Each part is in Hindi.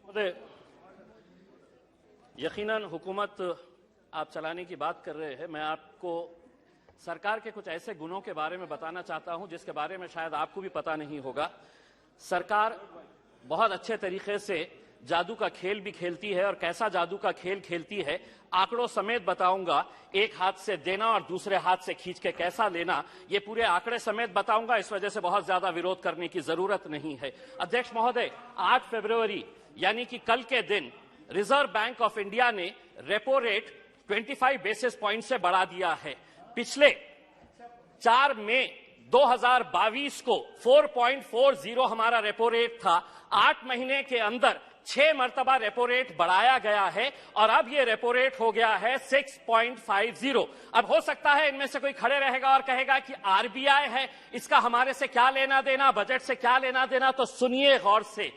महोदय, यकीनन हुकूमत आप चलाने की बात कर रहे हैं। मैं आपको सरकार के कुछ ऐसे गुणों के बारे में बताना चाहता हूं जिसके बारे में शायद आपको भी पता नहीं होगा। सरकार बहुत अच्छे तरीके से जादू का खेल भी खेलती है, और कैसा जादू का खेल खेलती है आंकड़ों समेत बताऊंगा। एक हाथ से देना और दूसरे हाथ से खींच के कैसा लेना, ये पूरे आंकड़े समेत बताऊंगा। इस वजह से बहुत ज्यादा विरोध करने की जरूरत नहीं है। अध्यक्ष महोदय, 8 फरवरी यानी कि कल के दिन रिजर्व बैंक ऑफ इंडिया ने रेपो रेट 25 बेसिस पॉइंट से बढ़ा दिया है। पिछले 4 मई 2022 को 4.40 हमारा रेपो रेट था। 8 महीने के अंदर 6 मरतबा रेपो रेट बढ़ाया गया है, और अब ये रेपो रेट हो गया है 6.50। अब हो सकता है इनमें से कोई खड़े रहेगा और कहेगा कि आरबीआई है, इसका हमारे से क्या लेना देना, बजट से क्या लेना देना। तो सुनिए गौर से,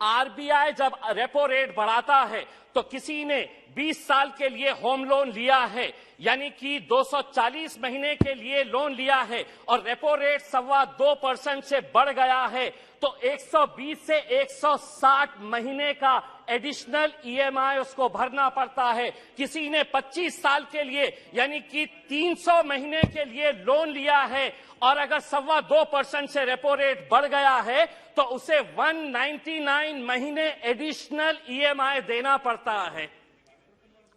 आरबीआई जब रेपो रेट बढ़ाता है तो किसी ने 20 साल के लिए होम लोन लिया है, यानी कि 240 महीने के लिए लोन लिया है, और रेपो रेट 2.25% से बढ़ गया है, तो 120 से 160 महीने का एडिशनल ईएमआई उसको भरना पड़ता है। किसी ने 25 साल के लिए यानी कि 300 महीने के लिए लोन लिया है, और अगर 2.25% से रेपो रेट बढ़ गया है तो उसे 199 महीने एडिशनल ईएमआई देना पड़ता है।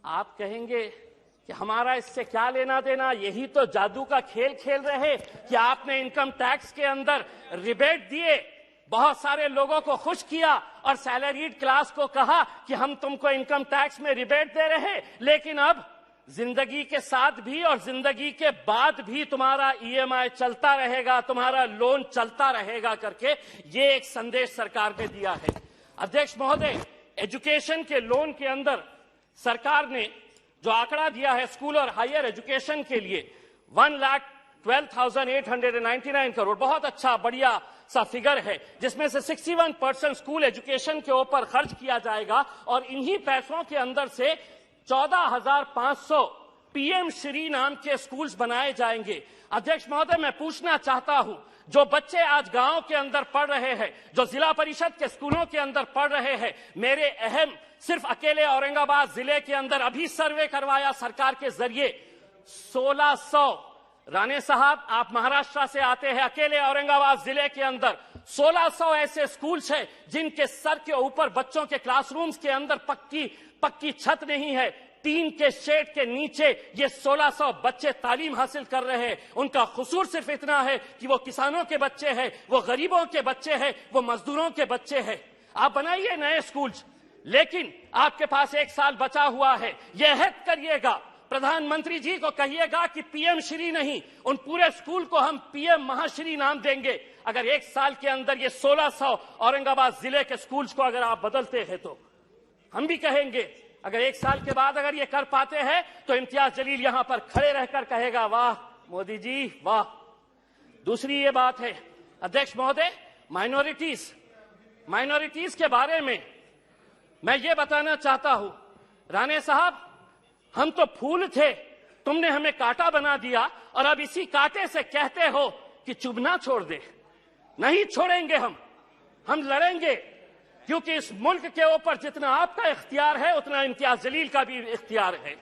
आप कहेंगे कि हमारा इससे क्या लेना देना, यही तो जादू का खेल खेल रहे कि आपने इनकम टैक्स के अंदर रिबेट दिए, बहुत सारे लोगों को खुश किया, और सैलरीड क्लास को कहा कि हम तुमको इनकम टैक्स में रिबेट दे रहे, लेकिन अब जिंदगी के साथ भी और जिंदगी के बाद भी तुम्हारा ईएमआई चलता रहेगा, तुम्हारा लोन चलता रहेगा करके ये एक संदेश सरकार ने दिया है। अध्यक्ष महोदय, एजुकेशन के लोन के अंदर सरकार ने जो आंकड़ा दिया है स्कूल और हायर एजुकेशन के लिए 1,12,899 करोड़, बहुत अच्छा बढ़िया सा फिगर है, जिसमें से 61% स्कूल एजुकेशन के ऊपर खर्च किया जाएगा, और इन्हीं पैसों के अंदर से 14,500 पीएम श्री नाम के स्कूल्स बनाए जाएंगे। अध्यक्ष महोदय, मैं पूछना चाहता हूं, जो बच्चे आज गांव के अंदर पढ़ रहे हैं, जो जिला परिषद के स्कूलों के अंदर पढ़ रहे हैं, मेरे अहम सिर्फ अकेले औरंगाबाद जिले के अंदर अभी सर्वे करवाया सरकार के जरिए 1600। राणे साहब, आप महाराष्ट्र से आते हैं, अकेले औरंगाबाद जिले के अंदर 1600 ऐसे स्कूल्स हैं जिनके सर के ऊपर बच्चों के क्लासरूम्स के अंदर पक्की छत नहीं है, टीन के शेड के नीचे ये 1600 बच्चे तालीम हासिल कर रहे हैं। उनका कसूर सिर्फ इतना है कि वो किसानों के बच्चे हैं, वो गरीबों के बच्चे हैं, वो मजदूरों के बच्चे हैं। आप बनाइए नए स्कूल्स, लेकिन आपके पास 1 साल बचा हुआ है, यह अहद करिएगा, प्रधानमंत्री जी को कहिएगा कि पीएम श्री नहीं, उन पूरे स्कूल को हम पीएम महाश्री नाम देंगे। अगर 1 साल के अंदर ये 1600 औरंगाबाद जिले के स्कूल्स को अगर आप बदलते हैं तो हम भी कहेंगे। अगर 1 साल के बाद अगर ये कर पाते हैं तो इम्तियाज जलील यहां पर खड़े रहकर कहेगा, वाह मोदी जी वाह। दूसरी ये बात है अध्यक्ष महोदय, माइनॉरिटीज के बारे में मैं ये बताना चाहता हूं। राणे साहब, हम तो फूल थे, तुमने हमें कांटा बना दिया, और अब इसी कांटे से कहते हो कि चुभना छोड़ दे। नहीं छोड़ेंगे, हम लड़ेंगे, क्योंकि इस मुल्क के ऊपर जितना आपका इख्तियार है उतना इम्तियाज जलील का भी इख्तियार है।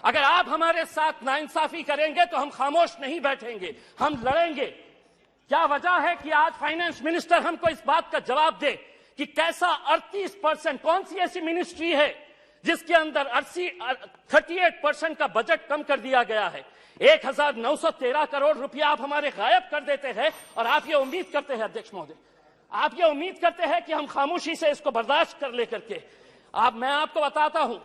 अगर आप हमारे साथ नाइंसाफी करेंगे तो हम खामोश नहीं बैठेंगे, हम लड़ेंगे। क्या वजह है कि आज फाइनेंस मिनिस्टर हमको इस बात का जवाब दे कि कैसा 38%, कौन सी ऐसी मिनिस्ट्री है जिसके अंदर 38% का बजट कम कर दिया गया है। 1913 करोड़ रुपया आप हमारे गायब कर देते हैं, और आप ये उम्मीद करते हैं अध्यक्ष महोदय, आप ये उम्मीद करते हैं कि हम खामोशी से इसको बर्दाश्त कर ले करके। मैं आपको बताता हूं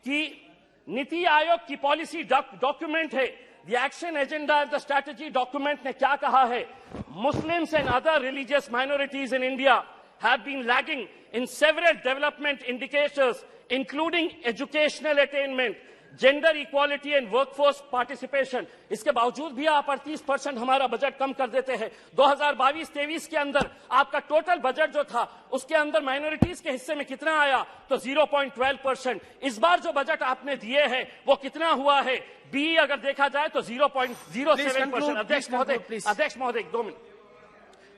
कि नीति आयोग की पॉलिसी डॉक्यूमेंट है, the action agenda and the strategy document ने क्या कहा है। Muslims and other religious minorities in India have been lagging in several development indicators including educational attainment, gender equality and workforce participation. इसके बावजूद भी आप 38% हमारा बजट कम कर देते हैं। 2022-23 के अंदर आपका टोटल बजट जो था उसके अंदर माइनॉरिटीज के हिस्से में कितना आया, तो 0.12%। इस बार जो बजट आपने दिए हैं वो कितना हुआ है, बी अगर देखा जाए तो 0.07%। अध्यक्ष महोदय 2 मिनट।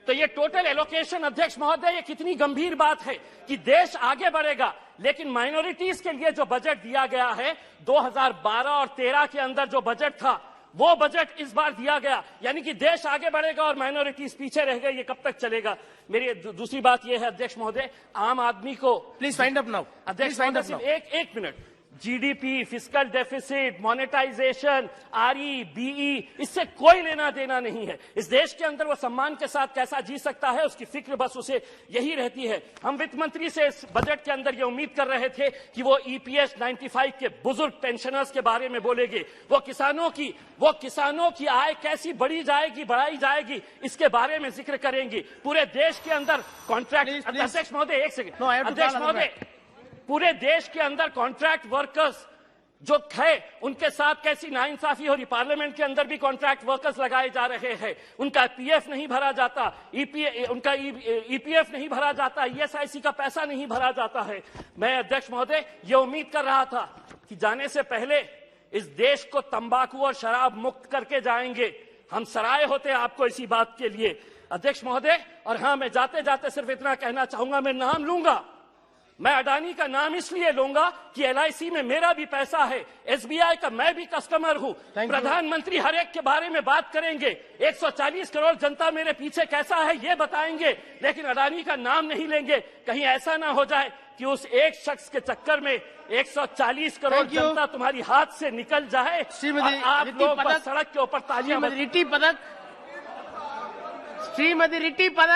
तो ये टोटल एलोकेशन अध्यक्ष महोदय, ये कितनी गंभीर बात है कि देश आगे बढ़ेगा। लेकिन माइनॉरिटीज के लिए जो बजट दिया गया है 2012 और 13 के अंदर जो बजट था वो बजट इस बार दिया गया, यानी कि देश आगे बढ़ेगा और माइनॉरिटीज पीछे रह गए। ये कब तक चलेगा? मेरी दूसरी बात यह है अध्यक्ष महोदय, आम आदमी को प्लीज फाइंड अप नाउ। अध्यक्ष महोदय एक minute, GDP, fiscal deficit, monetisation, RE, BE, इससे कोई लेना देना नहीं है। इस देश के अंदर वो सम्मान के साथ कैसा जी सकता है, उसकी फिक्र बस उसे यही रहती है। हम वित्त मंत्री से इस बजट के अंदर ये उम्मीद कर रहे थे कि वो ईपीएस 95 के बुजुर्ग पेंशनर्स के बारे में बोलेंगे, वो किसानों की आय कैसी बढ़ाई जाएगी, इसके बारे में जिक्र करेंगी। पूरे देश के अंदर कॉन्ट्रैक्ट, अध्यक्ष महोदय एक सेकंड, अध्यक्ष महोदय, पूरे देश के अंदर कॉन्ट्रैक्ट वर्कर्स जो है उनके साथ कैसी नाइंसाफी हो रही। पार्लियामेंट के अंदर भी कॉन्ट्रैक्ट वर्कर्स लगाए जा रहे हैं, उनका पीएफ नहीं भरा जाता, उनका ईपीएफ नहीं भरा जाता, ईएसआईसी का पैसा नहीं भरा जाता है। मैं अध्यक्ष महोदय ये उम्मीद कर रहा था कि जाने से पहले इस देश को तंबाकू और शराब मुक्त करके जाएंगे। हम सराय होते आपको इसी बात के लिए अध्यक्ष महोदय। और हाँ, मैं जाते जाते सिर्फ इतना कहना चाहूंगा, मैं नाम लूंगा, मैं अडानी का नाम इसलिए लूंगा कि एलआईसी में मेरा भी पैसा है, एसबीआई का मैं भी कस्टमर हूं। प्रधानमंत्री हर एक के बारे में बात करेंगे, 140 करोड़ जनता मेरे पीछे कैसा है ये बताएंगे, लेकिन अडानी का नाम नहीं लेंगे। कहीं ऐसा ना हो जाए कि उस एक शख्स के चक्कर में 140 करोड़ जनता तुम्हारी हाथ से निकल जाए और आप लोग बस सड़क के ऊपर तालियां। श्रीमती रिटी पदक